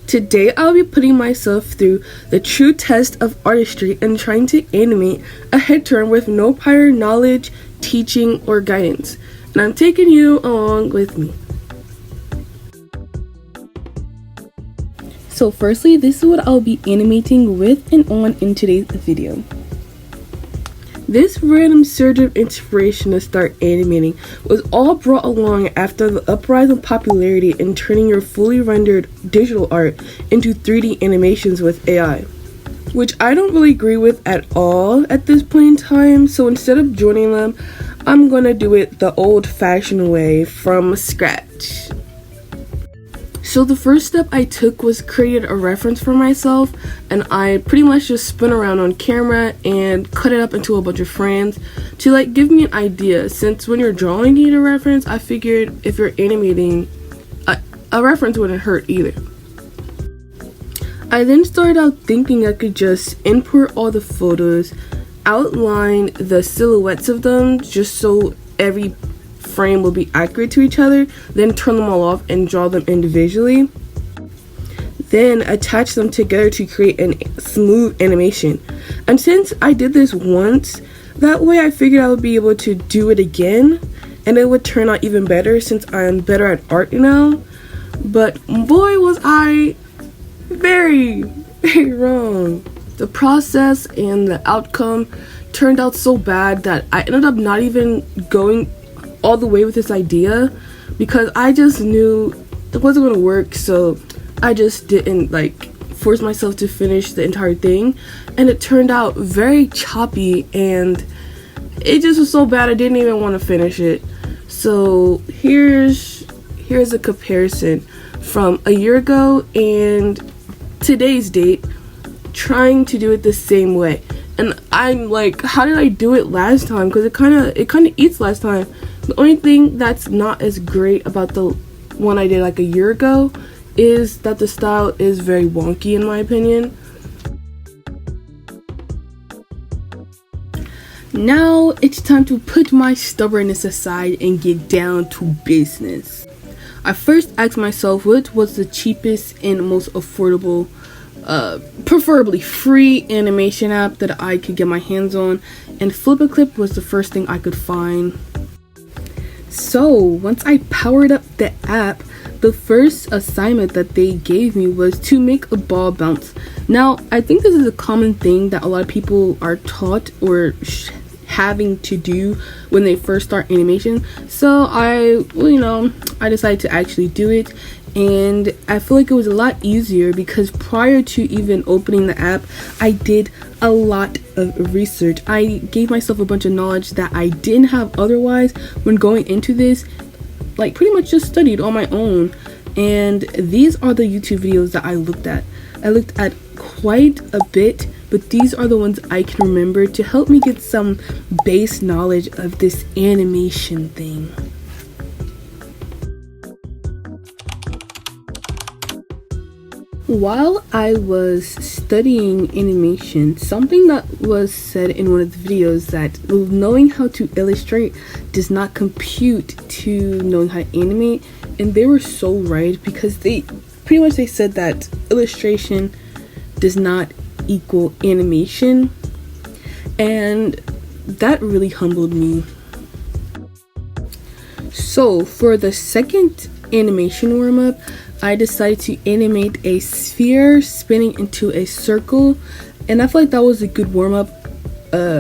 Today I'll be putting myself through the true test of artistry and trying to animate a head turn with no prior knowledge, teaching, or guidance. And I'm taking you along with me. So firstly, this is what I'll be animating with and on in today's video. This random surge of inspiration to start animating was all brought along after the uprise in popularity in turning your fully rendered digital art into 3D animations with AI, which I don't really agree with at all at this point in time. So instead of joining them, I'm gonna do it the old-fashioned way from scratch. So the first step I took was create a reference for myself, and I pretty much just spun around on camera and cut it up into a bunch of frames to give me an idea, since when you're drawing you need a reference. I figured if you're animating, a reference wouldn't hurt either. I then started out thinking I could just import all the photos, outline the silhouettes of them just so every frame will be accurate to each other, then turn them all off and draw them individually, then attach them together to create a smooth animation. And since I did this once that way, I figured I would be able to do it again and it would turn out even better since I'm better at art now. But boy, was I very wrong. The process and the outcome turned out so bad that I ended up not even going all the way with this idea because I just knew it wasn't going to work. So I just didn't force myself to finish the entire thing, and it turned out very choppy and it just was so bad I didn't even want to finish it. So here's a comparison from a year ago and today's date, trying to do it the same way. And I'm like, how did I do it last time? Because it kind of eats last time. The only thing that's not as great about the one I did a year ago is that the style is very wonky in my opinion. Now it's time to put my stubbornness aside and get down to business. I first asked myself what was the cheapest and most affordable, preferably free animation app that I could get my hands on, and FlipaClip was the first thing I could find. So once I powered up the app, the first assignment that they gave me was to make a ball bounce. Now I think this is a common thing that a lot of people are taught or having to do when they first start animation. So I decided to actually do it, and I feel like it was a lot easier because prior to even opening the app, I did a lot of research. I gave myself a bunch of knowledge that I didn't have otherwise when going into this. Pretty much just studied on my own, and these are the YouTube videos that I looked at. I looked at quite a bit, but these are the ones I can remember to help me get some base knowledge of this animation thing. While I was studying animation, something that was said in one of the videos that knowing how to illustrate does not compute to knowing how to animate, and they were so right, because they said that illustration does not equal animation, and that really humbled me. So for the second animation warm-up, I decided to animate a sphere spinning into a circle, and I feel like that was a good warm-up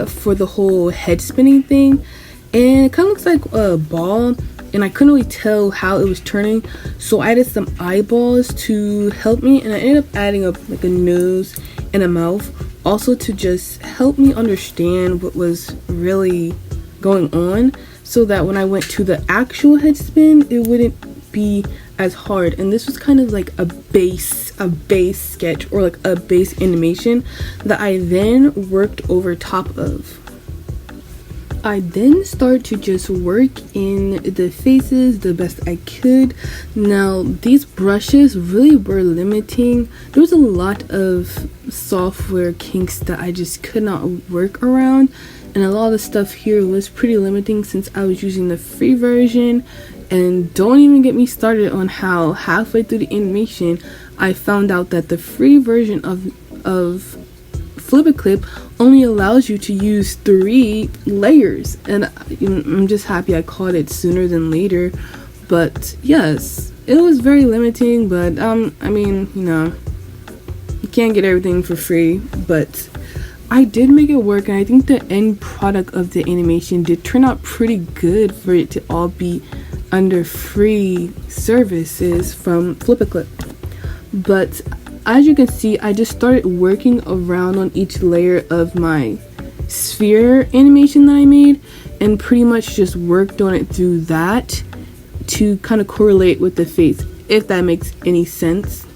for the whole head spinning thing. And it kind of looks like a ball, and I couldn't really tell how it was turning, so I added some eyeballs to help me, and I ended up adding up a nose and a mouth also to just help me understand what was really going on, so that when I went to the actual head spin, it wouldn't be as hard. And this was kind of like a base sketch or a base animation that I then worked over top of. I then started to just work in the faces the best I could. Now these brushes really were limiting. There was a lot of software kinks that I just could not work around, and a lot of the stuff here was pretty limiting since I was using the free version. And don't even get me started on how halfway through the animation I found out that the free version of Flip a Clip only allows you to use 3 layers, and I'm just happy I caught it sooner than later. But yes, it was very limiting, but I mean, you know, you can't get everything for free, but I did make it work, and I think the end product of the animation did turn out pretty good for it to all be under free services from Flip a Clip. But as you can see, I just started working around on each layer of my sphere animation that I made, and pretty much just worked on it through that to kind of correlate with the face, if that makes any sense.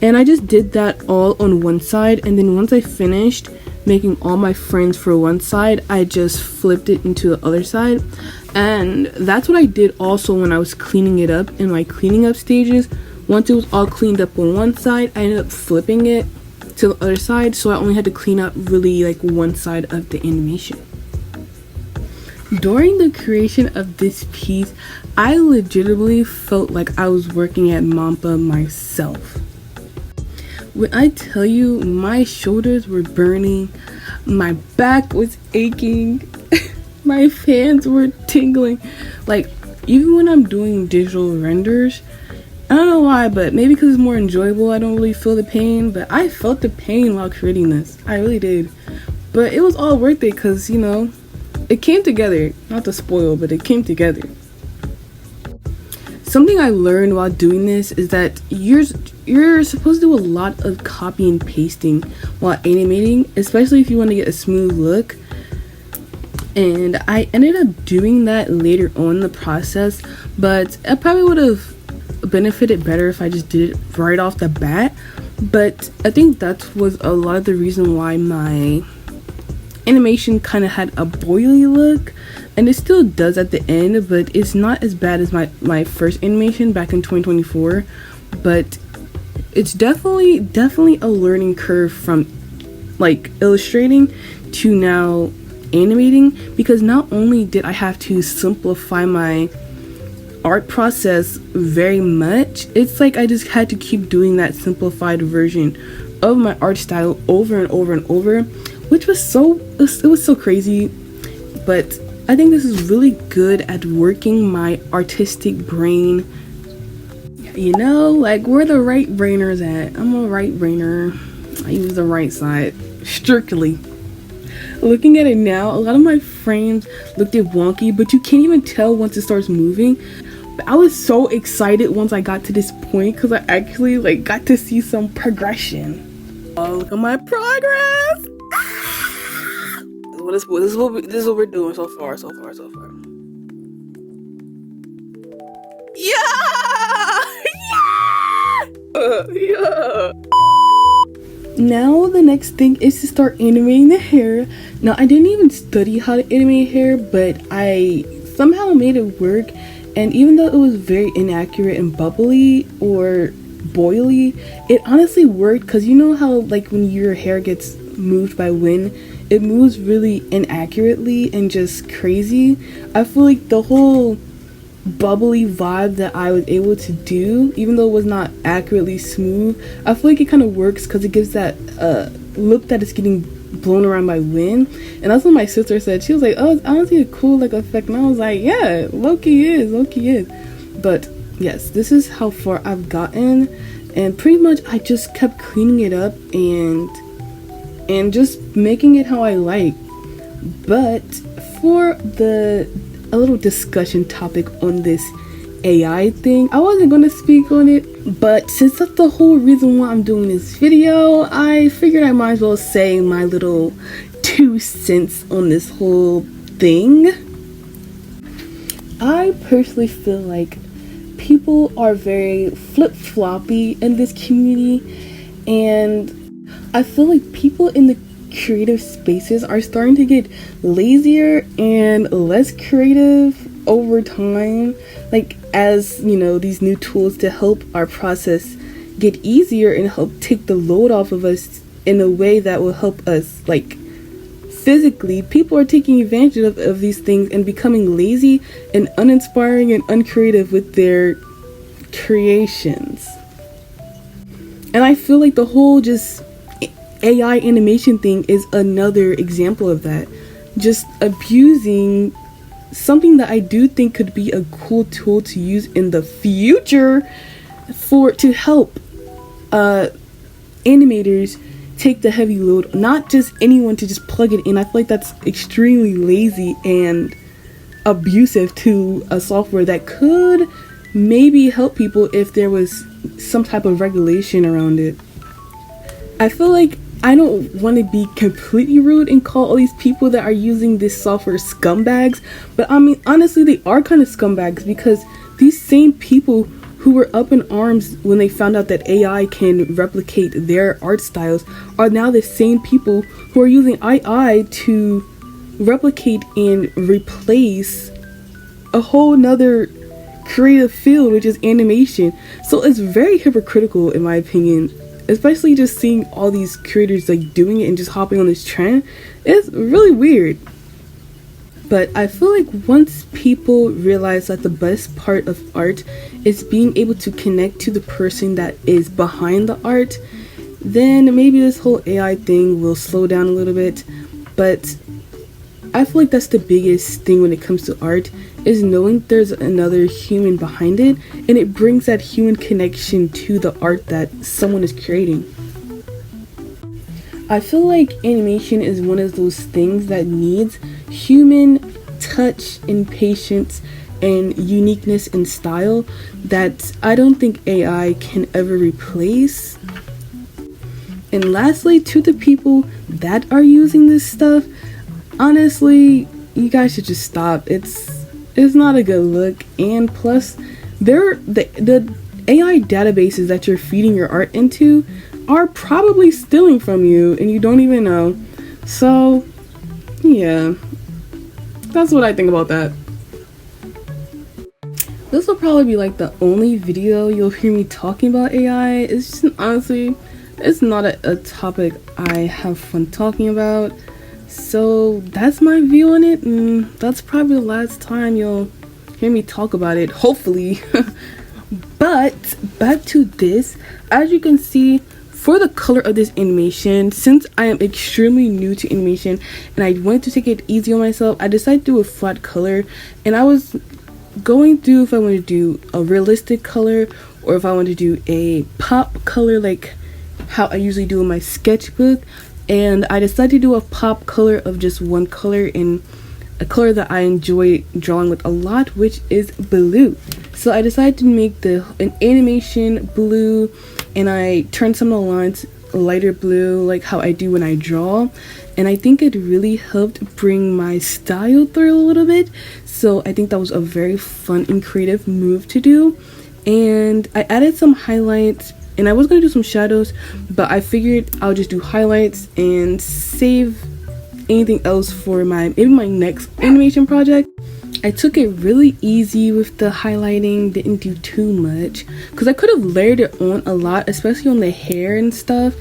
And I just did that all on one side, and then once I finished making all my frames for one side, I just flipped it into the other side. And that's what I did also when I was cleaning it up in my cleaning up stages. Once it was all cleaned up on one side, I ended up flipping it to the other side, so I only had to clean up really like one side of the animation. During the creation of this piece, I legitimately felt like I was working at Mampa myself. When I tell you, my shoulders were burning, my back was aching, my hands were tingling. Like, even when I'm doing digital renders, I don't know why, but maybe because it's more enjoyable, I don't really feel the pain, but I felt the pain while creating this. I really did. But it was all worth it because, you know, it came together. Not to spoil, but it came together. Something I learned while doing this is that you're supposed to do a lot of copy and pasting while animating, especially if you want to get a smooth look. And I ended up doing that later on in the process, but I probably would have benefited better if I just did it right off the bat. But I think that was a lot of the reason why my animation kind of had a boily look, and it still does at the end, but it's not as bad as my first animation back in 2024. But it's definitely a learning curve from like illustrating to now animating, because not only did I have to simplify my art process very much, it's like I just had to keep doing that simplified version of my art style over and over and over, which was it was so crazy. But I think this is really good at working my artistic brain. You know, like where the right brainers at. I'm a right brainer. I use the right side strictly. Looking at it now, a lot of my frames looked wonky, but you can't even tell once it starts moving. But I was so excited once I got to this point because I actually like got to see some progression. Oh, look at my progress! This is what we're doing so far. Yeah! Yeah! Now the next thing is to start animating the hair. Now I didn't even study how to animate hair, but I somehow made it work. And even though it was very inaccurate and bubbly or boily, it honestly worked, because you know how like when your hair gets moved by wind, it moves really inaccurately and just crazy. I feel like the whole bubbly vibe that I was able to do, even though it was not accurately smooth, I feel like it kind of works because it gives that look that it's getting blown around by wind. And that's what my sister said. She was like, oh, it's honestly a cool like effect, and I was like, yeah, low-key is. But yes, this is how far I've gotten, and pretty much I just kept cleaning it up and just making it how I like. But for a little discussion topic on this AI thing, I wasn't going to speak on it, but since that's the whole reason why I'm doing this video, I figured I might as well say my little 2 cents on this whole thing. I personally feel like people are very flip-floppy in this community, and I feel like people in the creative spaces are starting to get lazier and less creative over time, like as you know, these new tools to help our process get easier and help take the load off of us in a way that will help us like physically. People are taking advantage of these things and becoming lazy and uninspiring and uncreative with their creations. And I feel like the whole just AI animation thing is another example of that. Just abusing something that I do think could be a cool tool to use in the future to help animators take the heavy load. Not just anyone to just plug it in. I feel like that's extremely lazy and abusive to a software that could maybe help people if there was some type of regulation around it. I feel like I don't want to be completely rude and call all these people that are using this software scumbags, but I mean, honestly, they are kind of scumbags, because these same people who were up in arms when they found out that AI can replicate their art styles are now the same people who are using AI to replicate and replace a whole nother creative field, which is animation. So it's very hypocritical in my opinion, especially just seeing all these creators like doing it and just hopping on this trend. It's really weird. But I feel like once people realize that the best part of art is being able to connect to the person that is behind the art, then maybe this whole AI thing will slow down a little bit. But I feel like that's the biggest thing when it comes to art, is knowing there's another human behind it, and it brings that human connection to the art that someone is creating. I feel like animation is one of those things that needs human touch and patience and uniqueness and style that I don't think AI can ever replace. And lastly, to the people that are using this stuff, honestly, you guys should just stop. It's not a good look, and plus the AI databases that you're feeding your art into are probably stealing from you and you don't even know. So yeah, that's what I think about that. This will probably be like the only video you'll hear me talking about AI. It's just, honestly, it's not a topic I have fun talking about. So that's my view on it, and that's probably the last time you'll hear me talk about it, hopefully. But back to this, as you can see, for the color of this animation, since I am extremely new to animation and I wanted to take it easy on myself, I decided to do a flat color. And I was going through if I wanted to do a realistic color or if I wanted to do a pop color like how I usually do in my sketchbook. And I decided to do a pop color of just one color, and a color that I enjoy drawing with a lot, which is blue. So I decided to make an animation blue, and I turned some of the lines lighter blue like how I do when I draw, and I think it really helped bring my style through a little bit. So I think that was a very fun and creative move to do. And I added some highlights, and I was gonna do some shadows, but I figured I'll just do highlights and save anything else for maybe my next animation project. I took it really easy with the highlighting, didn't do too much, because I could have layered it on a lot, especially on the hair and stuff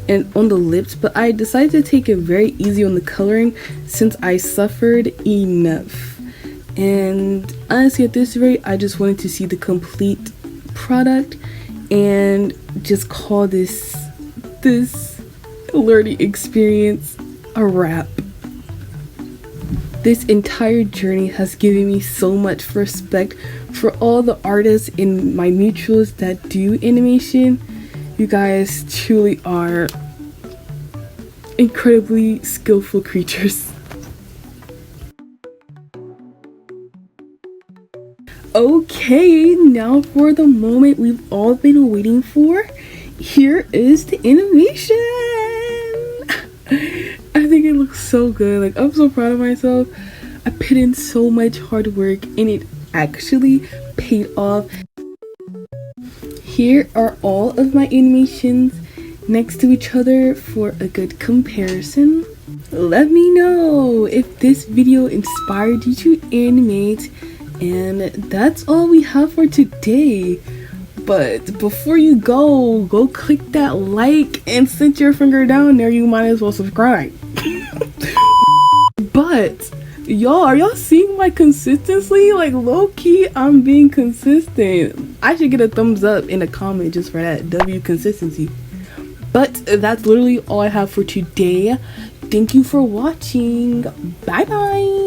and on the lips, but I decided to take it very easy on the coloring since I suffered enough. And honestly, at this rate, I just wanted to see the complete product and just call this learning experience a wrap. This entire journey has given me so much respect for all the artists and my mutuals that do animation. You guys truly are incredibly skillful creatures. Okay, now for the moment we've all been waiting for. Here is the animation. I think it looks so good. Like, I'm so proud of myself. I put in so much hard work and it actually paid off. Here are all of my animations next to each other for a good comparison. Let me know if this video inspired you to animate. And that's all we have for today. But before you go click that like, and since your finger down there, you might as well subscribe. But y'all, are y'all seeing my consistency? Like, low-key, I'm being consistent. I should get a thumbs up in a comment just for that W consistency. But that's literally all I have for today. Thank you for watching. Bye bye.